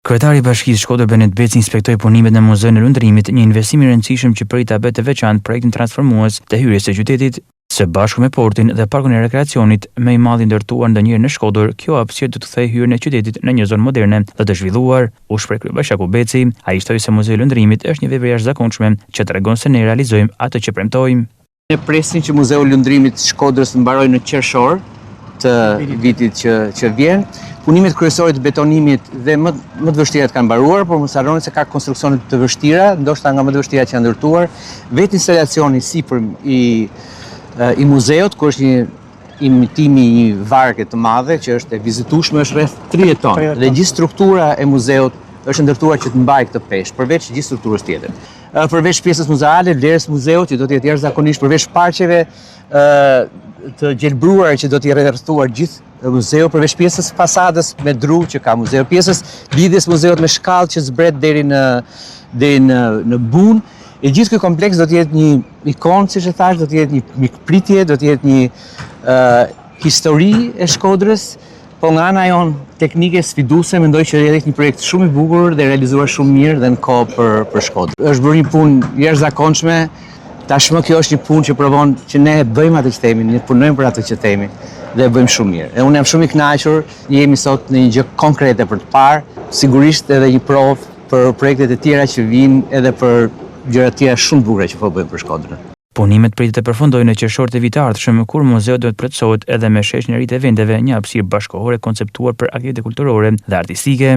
Kryetari i Bashkisë Shkodër Benet Beci inspektoi punimet në Muzeun e Lundrimit, një investim i rëndësishëm që prit ta bëjë të veçantë projektin transformues të hyrjes së qytetit, së bashku me portin dhe parkun e rekreacionit me i madh ndërtuar ndonjëherë në Shkodër. Kjo hapësirë do të kthejë hyrjen e qytetit në një zonë moderne dhe të zhvilluar, u shpreh kryebashkiaku Beci. Ai shtoi se Muzeu i Lundrimit është një vepër jashtëzakonshme që tregon se ne realizojmë atë që premtojmë. Ne presim që Muzeu i Lundrimit Shkodrës të mbarojë në qershor të vitit që vjen. Punimet kryesore të betonimit dhe më të vështira kanë mbaruar, por mos harroni se ka konstruksione të vështira, ndoshta nga më të vështira që janë ndërtuar. Vetë instalacioni sipër i muzeut, ku është një imitimi i një varke të madhe që është e vizitueshme, është rreth 30 tonë. Dhe gjithë struktura e muzeut është ndërtuar që të mbajë këtë peshë, përveç gjithë strukturës tjetër. Përveç pjesës muzeale, vlerës muzeut që do të jetë jashtëzakonisht, përveç parqeve të gjelbruar që do t'i rrethuar gjithë muzeu, përveç pjesës fasadës me dru që ka muzeu, pjesës lidhjes muzeut me shkallë që zbret deri në bun. E gjithë ky kompleks do të jetë një ikonë, siç e thash, do të jetë një mikpritje, do të jetë një histori e Shkodrës, po nga ana jon teknike sfiduese mendoj që është një projekt shumë i bukur dhe realizuar shumë mirë dhe në kohë për Shkodrën. Është bërë një punë jashtëzakonshme. Tashmë kjo është një punë që provon që ne bëjmë atë që themi, ne punojmë për atë që themi dhe e bëjmë shumë mirë. E unë jam shumë i kënaqur, jemi sot në një gjë konkrete për të parë, sigurisht edhe një provë për projektet e tjera që vijnë edhe për gjëra të tjera shumë bukura që po bëjmë për Shkodrën. Punimet pritet të përfundojnë në qershor të vitit të ardhshëm, kur muzeu do të plotësohet edhe me shesh në rit eventeve, një hapësirë bashkëkohore konceptuar për aktivitete kulturore dhe artistike.